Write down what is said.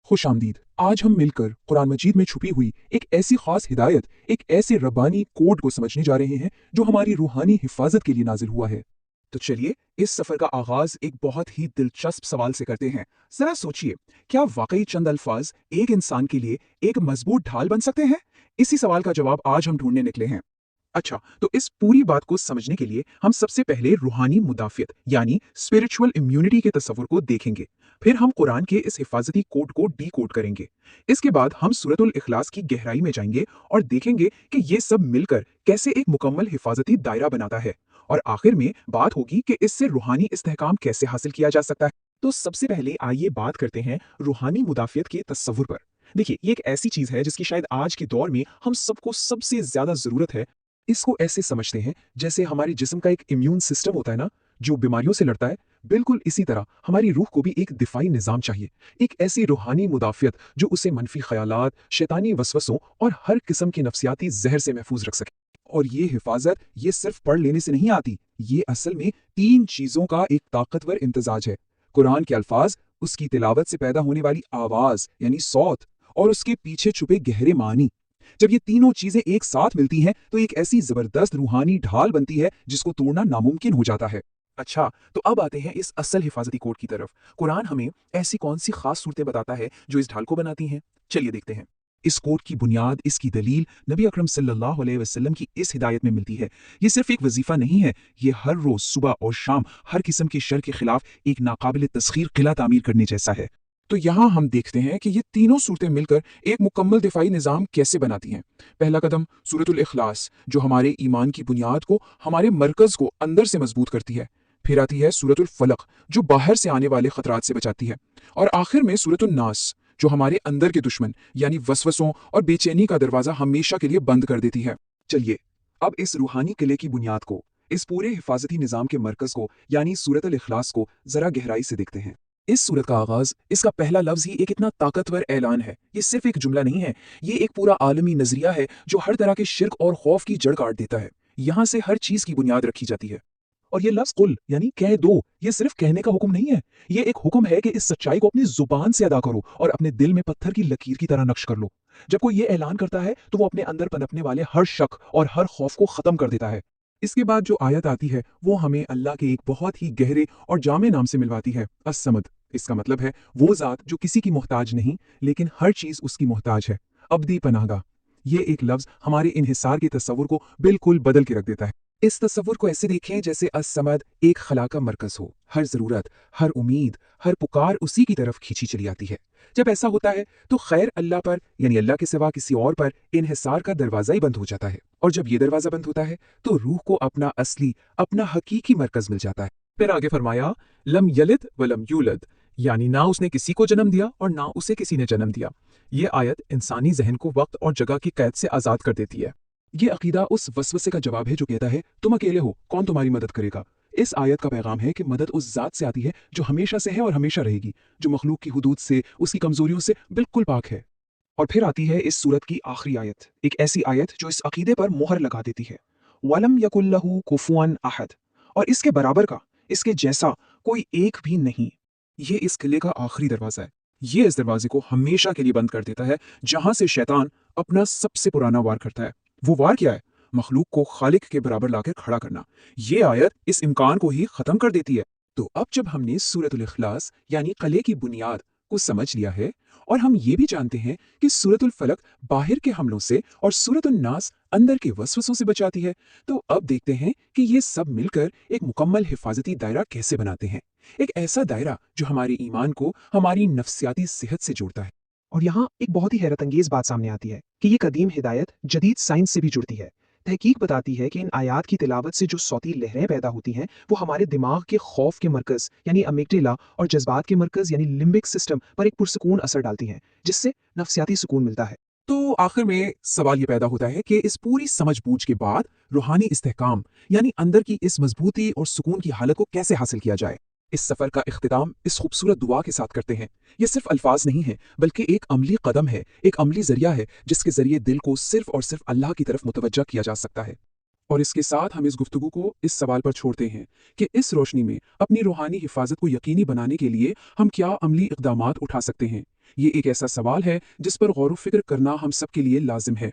खुश आमदीद। आज हम मिलकर कुरान मजीद में छुपी हुई एक ऐसी खास हिदायत, एक ऐसे रब्बानी कोड को समझने जा रहे हैं जो हमारी रूहानी हिफाजत के लिए नाजिल हुआ है। तो चलिए इस सफर का आगाज एक बहुत ही दिलचस्प सवाल से करते हैं। जरा सोचिए, क्या वाकई चंद अल्फाज एक इंसान के लिए एक मजबूत ढाल बन सकते हैं? इसी सवाल का जवाब आज हम ढूंढने निकले हैं। अच्छा, तो इस पूरी बात को समझने के लिए हम सबसे पहले रूहानी मुदाफियत यानी स्पिरिचुअल इम्यूनिटी के तस्वुर को देखेंगे। फिर हम कुरान के इस हिफाजती कोड को डी कोड करेंगे। इसके बाद हम सूरतुल इखलास की गहराई में जाएंगे और देखेंगे कि ये सब मिलकर कैसे एक मुकम्मल हिफाजती दायरा बनाता है। और आखिर में बात होगी कि इससे रूहानी इस्तेहकाम कैसे हासिल किया जा सकता है। तो सबसे पहले आइए बात करते हैं रूहानी मुदाफियत के तस्वुर पर। देखिए, ये एक ऐसी चीज है जिसकी शायद आज के दौर में हम सबको सबसे ज्यादा जरूरत है। इसको ऐसे समझते हैं जैसे हमारे जिस्म का एक इम्यून सिस्टम होता है ना, जो बीमारियों से लड़ता है। बिल्कुल इसी तरह हमारी रूह को भी एक दिफाई निजाम चाहिए, एक ऐसी रूहानी मुदाफियत जो उसे मनफी ख्यालात, शैतानी वसवसों और हर किस्म की नफ्सियाती जहर से महफूज रख सके। और ये हिफाजत ये सिर्फ पढ़ लेने से नहीं आती, ये असल में 3 चीजों का एक ताकतवर इम्तजाज है। कुरान के अल्फाज, उसकी तिलावत से पैदा होने वाली आवाज यानी सौत, और उसके पीछे छुपे गहरे मानी। जब ये तीनों चीजें एक साथ मिलती हैं तो एक ऐसी जबरदस्त रूहानी ढाल बनती है जिसको तोड़ना नामुमकिन हो जाता है। अच्छा, तो अब आते हैं इस असल हिफाजती कोड की तरफ। कुरान हमें ऐसी कौन सी खास सूरतें बताता है जो इस ढाल को बनाती हैं? चलिए देखते हैं। इस कोड की बुनियाद, इसकी दलील नबी अकरम सल्लल्लाहु अलैहि वसल्लम की इस हिदायत में मिलती है। ये सिर्फ एक वजीफा नहीं है, ये हर रोज सुबह और शाम हर किस्म की शर के खिलाफ एक नाकाबिल तस्खीर किला तामीर करने जैसा है। तो यहाँ हम देखते हैं कि ये तीनों सूरतें मिलकर एक मुकम्मल दिफाई निज़ाम कैसे बनाती हैं। पहला कदम सूरतुल इखलास, जो हमारे ईमान की बुनियाद को, हमारे मरकज़ को अंदर से मजबूत करती है। फिर आती है सूरतुल फलक, जो बाहर से आने वाले खतरात से बचाती है। और आखिर में सूरतुल नास, जो हमारे अंदर के दुश्मन यानी वसवसों और बेचैनी का दरवाज़ा हमेशा के लिए बंद कर देती है। चलिए अब इस रूहानी किले की बुनियाद को, इस पूरे हिफाजती निज़ाम के मरकज़ को यानी सूरतुल इखलास को ज़रा गहराई से देखते हैं। इस सूरत का आगाज, इसका पहला लफ्ज ही एक इतना ताकतवर ऐलान है। ये सिर्फ एक जुमला नहीं है, ये एक पूरा आलमी नजरिया है जो हर तरह के शिर्क और खौफ की जड़ काट देता है। यहाँ से हर चीज की बुनियाद रखी जाती है। और ये लफ्ज कुल यानी कह दो, ये सिर्फ कहने का हुक्म नहीं है, ये एक हुक्म है कि इस सच्चाई को अपनी जुबान से अदा करो और अपने दिल में पत्थर की लकीर की तरह नक्श कर लो। जब कोई ये ऐलान करता है तो वो अपने अंदर पनपने वाले हर शक और हर खौफ को खत्म कर देता है। इसके बाद जो आयत आती है वो हमें अल्लाह के एक बहुत ही गहरे और जामे नाम से मिलवाती है, अस-समद। इसका मतलब है वो ज़ात जो किसी की मोहताज नहीं, लेकिन हर चीज़ उसकी मोहताज है। अब्दी पनाहगा, ये एक लफ्ज़ हमारे इन्हिसार के तस्वुर को बिल्कुल बदल के रख देता है। इस तस्वुर को ऐसे देखें जैसे अस-समद एक खला का मरकज़ हो, हर ज़रूरत, हर उम्मीद, हर पुकार उसी की तरफ खींची चली आती है। जब ऐसा होता है तो खैर अल्लाह पर यानी अल्लाह के सिवा किसी और पर इन्हिसार का दरवाज़ा ही बंद हो जाता है। और जब ये दरवाज़ा बंद होता है तो रूह को अपना असली, अपना हकीकी मरकज़ मिल जाता है। फिर आगे फरमाया, लम यलिद वलम यूलद, यानी ना उसने किसी को जन्म दिया और ना उसे किसी ने जन्म दिया। ये आयत इंसानी जहन को वक्त और जगह की कैद से आज़ाद कर देती है। ये अकीदा उस वसवसे का जवाब है जो कहता है तुम अकेले हो, कौन तुम्हारी मदद करेगा। इस आयत का पैगाम है कि मदद उस ज़ात से आती है जो हमेशा से है और हमेशा रहेगी, जो मखलूक की हुदूद से, उसकी कमजोरियों से बिल्कुल पाक है। और फिर आती है इस सूरत की आखिरी आयत, एक ऐसी आयत जो इस अकीदे पर मोहर लगा देती है। वलम यकुल्लहु कुफुअन अहद, और इसके बराबर का, इसके जैसा कोई एक भी नहीं। ये इस किले का आखिरी दरवाजा है। ये इस दरवाजे को हमेशा के लिए बंद कर देता है जहां से शैतान अपना सबसे पुराना वार करता है। वो वार क्या है? मखलूक को खालिक के बराबर लाकर खड़ा करना। ये आयत इस इम्कान को ही खत्म कर देती है। तो अब जब हमने सूरतुल इखलास यानी किले की बुनियाद को समझ लिया है और हम ये भी जानते हैं कि सूरतुल फलक बाहर के हमलों से और सूरतुल नास अंदर के वसवसों से बचाती है, तो अब देखते हैं कि ये सब मिलकर एक मुकम्मल हिफाजती दायरा कैसे बनाते हैं। एक ऐसा दायरा जो हमारे ईमान को हमारी नफ्सियाती सेहत से जोड़ता है। और यहाँ एक बहुत ही हैरत अंगेज बात सामने आती है कि ये कदीम हिदायत जदीद साइंस से भी जुड़ती है। तहकीक बताती है कि इन आयात की तिलावत से जो सौती लहरें पैदा होती हैं वो हमारे दिमाग के खौफ के मरकज़ यानी अमिगडाला और जज्बात के मरकज़ यानी लिम्बिक सिस्टम पर एक पुरसकून असर डालती हैं, जिससे नफ्सियाती सुकून मिलता है। तो आखिर में सवाल ये पैदा होता है कि इस पूरी समझ बूझ के बाद रूहानी इस्तेहकाम यानी अंदर की इस मजबूती और सुकून की हालत को कैसे हासिल किया जाए। इस सफर का इख्तिताम इस खूबसूरत दुआ के साथ करते हैं। ये सिर्फ अल्फाज नहीं है बल्कि एक अमली कदम है, एक अमली जरिया है जिसके जरिए दिल को सिर्फ और सिर्फ अल्लाह की तरफ मुतवज्जा किया जा सकता है। اور اس کے ساتھ ہم اس گفتگو کو اس سوال پر چھوڑتے ہیں کہ اس روشنی میں اپنی روحانی حفاظت کو یقینی بنانے کے لیے ہم کیا عملی اقدامات اٹھا سکتے ہیں۔ یہ ایک ایسا سوال ہے جس پر غور و فکر کرنا ہم سب کے لیے لازم ہے۔